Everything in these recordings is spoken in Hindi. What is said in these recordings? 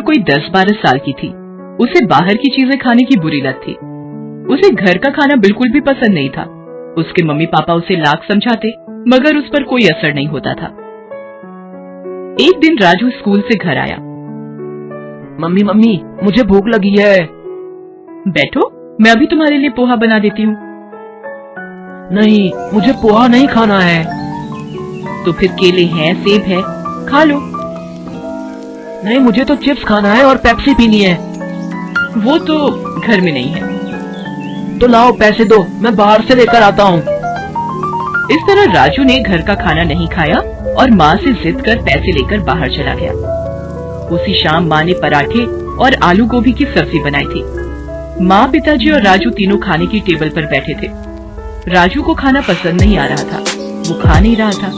कोई 10-12 साल की थी। उसे बाहर की चीजें खाने की बुरी लत थी। उसे घर का खाना बिल्कुल भी पसंद नहीं था। उसके मम्मी पापा उसे लाख समझाते मगर उस पर कोई असर नहीं होता था। एक दिन राजू स्कूल से घर आया। मम्मी मम्मी मुझे भूख लगी है। बैठो, मैं अभी तुम्हारे लिए पोहा बना देती हूँ। नहीं, मुझे पोहा नहीं खाना है। तो फिर केले हैं, सेब है, खा लो। नहीं, मुझे तो चिप्स खाना है और पेप्सी पीनी है। वो तो घर में नहीं है। तो लाओ पैसे दो, मैं बाहर से लेकर आता हूँ। इस तरह राजू ने घर का खाना नहीं खाया और माँ से जिद कर पैसे लेकर बाहर चला गया। उसी शाम माँ ने पराठे और आलू गोभी की सब्जी बनाई थी। माँ, पिताजी और राजू तीनों खाने की टेबल पर बैठे थे। राजू को खाना पसंद नहीं आ रहा था, वो खा नहीं रहा था।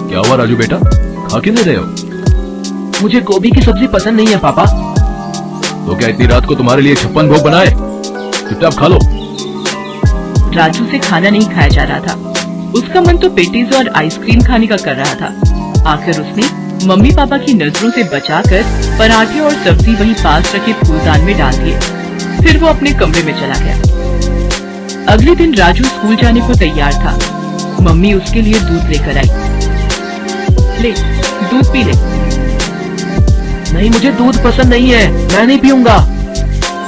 क्या हुआ राजू बेटा, खा क्यों नहीं रहे हो? मुझे गोभी की सब्जी पसंद नहीं है पापा। तो क्या इतनी रात को तुम्हारे लिए 56 भोग बनाए? चुपचाप खा लो। राजू से खाना नहीं खाया जा रहा था। उसका मन तो पेटीज और आइसक्रीम खाने का कर रहा था। आखिर उसने मम्मी पापा की नजरों से बचाकर पराठे और सब्जी वहीं पास रखे फूलदान में डाल दिए। फिर वो अपने कमरे में चला गया। अगले दिन राजू स्कूल जाने को तैयार था। मम्मी उसके लिए दूध लेकर आई। ले, दूध पी ले। नहीं, मुझे दूध पसंद नहीं है, मैं नहीं पीऊंगा।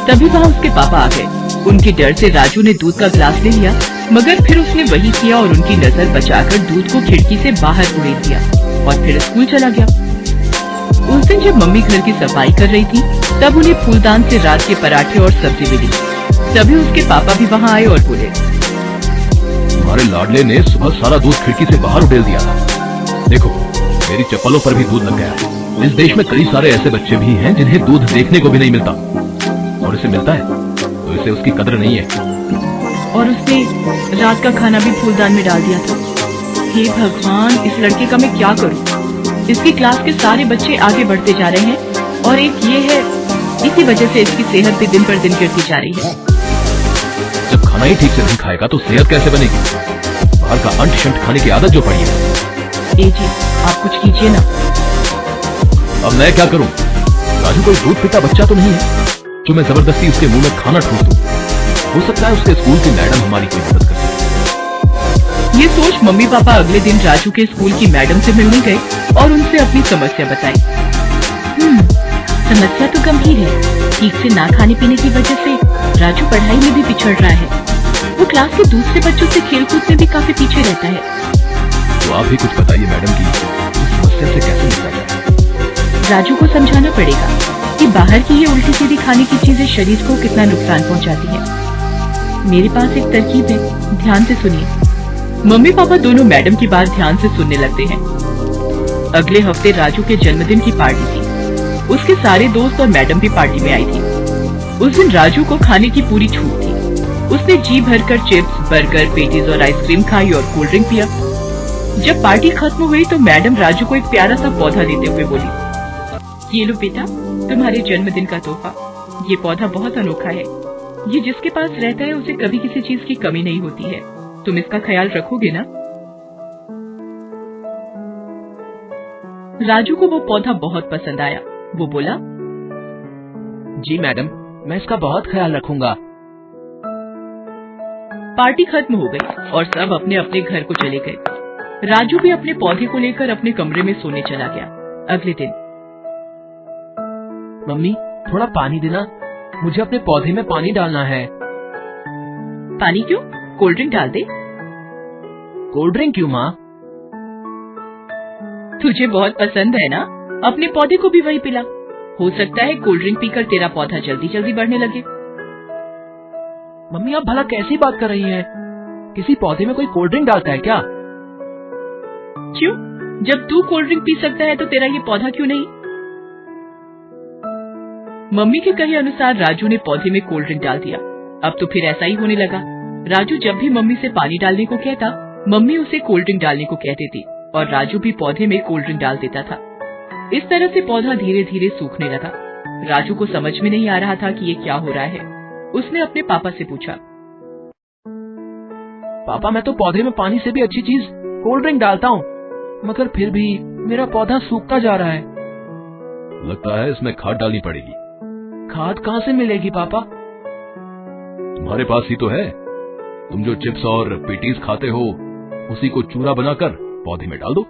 तभी वहाँ उसके पापा आ गए। उनके डर से राजू ने दूध का गिलास ले लिया, मगर फिर उसने वही किया और उनकी नजर बचाकर दूध को खिड़की से बाहर उड़ेल दिया और फिर स्कूल चला गया। उस दिन जब मम्मी घर की सफाई कर रही थी, तब उन्हें फूलदान से रात के पराठे और सब्जी मिली। तभी उसके पापा भी वहाँ आए और बोले, तुम्हारे लाडले ने सुबह सारा दूध खिड़की से बाहर उड़ेल दिया था। देखो, मेरी चप्पलों पर भी दूध लग गया। इस देश में कई सारे ऐसे बच्चे भी हैं जिन्हें दूध देखने को भी नहीं मिलता, और इसे मिलता है तो इसे उसकी कदर नहीं है। और उसने रात का खाना भी फूलदान में डाल दिया था। हे भगवान, इस लड़के का मैं क्या करूं? इसकी क्लास के सारे बच्चे आगे बढ़ते जा रहे हैं और एक ये है, इसी वजह से इसकी सेहत भी दिन पर दिन गिरती जा रही है। जब खाना ही ठीक से नहीं खाएगा तो सेहत कैसे बनेगी? बाहर का अंट शंट खाने की आदत जो पड़ी है। ए जी, आप कुछ कीजिए ना। अब मैं क्या करूं? राजू कोई दूध पीता बच्चा तो नहीं है जो मैं जबरदस्ती उसके मुंह में खाना ठूस दूं। हो सकता है उसके स्कूल की मैडम हमारी कोई मदद कर सके। ये सोच मम्मी पापा अगले दिन राजू के स्कूल की मैडम से मिलने गए और उनसे अपनी समस्या बताई। समस्या तो गंभीर है। ठीक से ना खाने पीने की वजह से राजू पढ़ाई में भी पिछड़ रहा है। वो क्लास के दूसरे बच्चों से खेलकूद में भी काफी पीछे रहता है। तो आप भी कुछ बताइए मैडम की इस समस्या से कैसे निपटा जाए? राजू को समझाना पड़ेगा कि बाहर की ये उल्टी सीधी खाने की चीजें शरीर को कितना नुकसान पहुंचाती है। मेरे पास एक तरकीब है, ध्यान से सुनिए। मम्मी पापा दोनों मैडम की बात ध्यान से सुनने लगते हैं। अगले हफ्ते राजू के जन्मदिन की पार्टी थी। उसके सारे दोस्त और मैडम भी पार्टी में आई थी। उस दिन राजू को खाने की पूरी छूट थी। उसने जी भरकर चिप्स, बर्गर, पेटीज और आइसक्रीम खाई और कोल्ड ड्रिंक पिया। जब पार्टी खत्म हुई तो मैडम राजू को एक प्यारा सा पौधा देते हुए बोली, ये लो बेटा, तुम्हारे जन्मदिन का तोहफा। ये पौधा बहुत अनोखा है। ये जिसके पास रहता है उसे कभी किसी चीज की कमी नहीं होती है। तुम इसका ख्याल रखोगे ना? राजू को वो पौधा बहुत पसंद आया। वो बोला, जी मैडम, मैं इसका बहुत ख्याल रखूंगा। पार्टी खत्म हो गई और सब अपने अपने घर को चले गए। राजू भी अपने पौधे को लेकर अपने कमरे में सोने चला गया। अगले दिन, मम्मी थोड़ा पानी देना, मुझे अपने पौधे में पानी डालना है। पानी क्यों? कोल्ड ड्रिंक डाल दे। कोल्ड ड्रिंक क्यों माँ? तुझे बहुत पसंद है ना, अपने पौधे को भी वही पिला। हो सकता है कोल्ड ड्रिंक पीकर तेरा पौधा जल्दी जल्दी बढ़ने लगे। मम्मी आप भला कैसी बात कर रही हैं? किसी पौधे में कोई कोल्ड ड्रिंक डालता है क्या? क्यों? जब तू कोल्ड ड्रिंक पी सकता है तो तेरा ये पौधा क्यों नहीं? मम्मी के कहे अनुसार राजू ने पौधे में कोल्ड ड्रिंक डाल दिया। अब तो फिर ऐसा ही होने लगा। राजू जब भी मम्मी से पानी डालने को कहता, मम्मी उसे कोल्ड ड्रिंक डालने को कहती थी और राजू भी पौधे में कोल्ड ड्रिंक डाल देता था। इस तरह से पौधा धीरे धीरे सूखने लगा। राजू को समझ में नहीं आ रहा था कि ये क्या हो रहा है। उसने अपने पापा से पूछा, पापा मैं तो पौधे में पानी से भी अच्छी चीज कोल्ड ड्रिंक डालता हूँ, मगर फिर भी मेरा पौधा सूखता जा रहा है। लगता है इसमें खाद डालनी पड़ेगी। खाद कहाँ से मिलेगी पापा? तुम्हारे पास ही तो है। तुम जो चिप्स और पेटीज खाते हो उसी को चूरा बनाकर पौधे में डाल दो।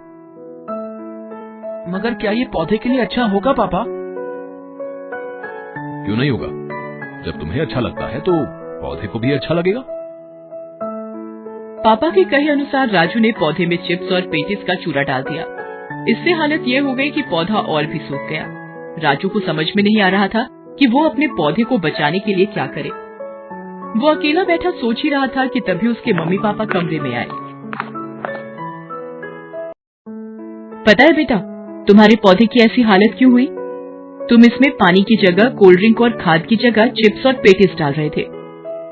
मगर क्या ये पौधे के लिए अच्छा होगा पापा? क्यों नहीं होगा? जब तुम्हें अच्छा लगता है तो पौधे को भी अच्छा लगेगा। पापा के कहे अनुसार राजू ने पौधे में चिप्स और पेटिस का चूरा डाल दिया। इससे हालत ये हो गई कि पौधा और भी सूख गया। राजू को समझ में नहीं आ रहा था कि वो अपने पौधे को बचाने के लिए क्या करे। वो अकेला बैठा सोच ही रहा था कि तभी उसके मम्मी पापा कमरे में आए। पता है बेटा, तुम्हारे पौधे की ऐसी हालत क्यों हुई? तुम इसमें पानी की जगह कोल्ड ड्रिंक और खाद की जगह चिप्स और पेटिस डाल रहे थे।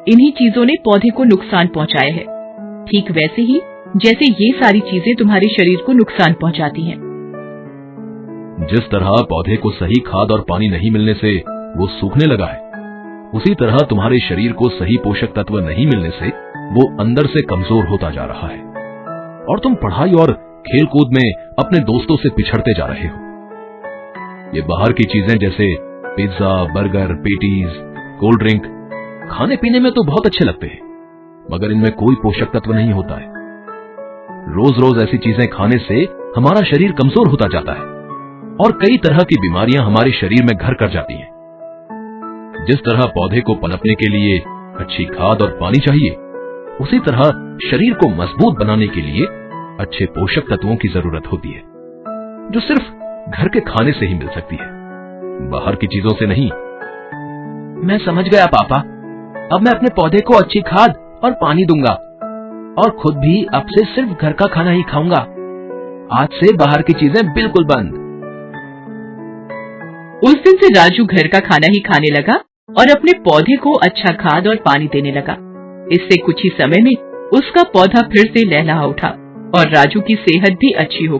इन्हीं चीजों ने पौधे को नुकसान पहुंचाया है, ठीक वैसे ही जैसे ये सारी चीजें तुम्हारे शरीर को नुकसान पहुंचाती हैं। जिस तरह पौधे को सही खाद और पानी नहीं मिलने से वो सूखने लगा है, उसी तरह तुम्हारे शरीर को सही पोषक तत्व नहीं मिलने से वो अंदर से कमजोर होता जा रहा है और तुम पढ़ाई और खेल कूद में अपने दोस्तों से पिछड़ते जा रहे हो। ये बाहर की चीजें जैसे pizza, burger, patties, cold drink खाने पीने में तो बहुत अच्छे लगते हैं, मगर इनमें कोई पोषक तत्व नहीं होता है। रोज रोज ऐसी चीजें खाने से हमारा शरीर कमजोर होता जाता है और कई तरह की बीमारियां हमारे शरीर में घर कर जाती हैं। जिस तरह पौधे को पनपने के लिए अच्छी खाद और पानी चाहिए, उसी तरह शरीर को मजबूत बनाने के लिए अच्छे पोषक तत्वों की जरूरत होती है, जो सिर्फ घर के खाने से ही मिल सकती है, बाहर की चीजों से नहीं। मैं समझ गया पापा। अब मैं अपने पौधे को अच्छी खाद और पानी दूंगा और खुद भी अब से सिर्फ घर का खाना ही खाऊंगा। आज से बाहर की चीजें बिल्कुल बंद। उस दिन से राजू घर का खाना ही खाने लगा और अपने पौधे को अच्छा खाद और पानी देने लगा। इससे कुछ ही समय में उसका पौधा फिर से लहलहा उठा और राजू की सेहत भी अच्छी हो गई।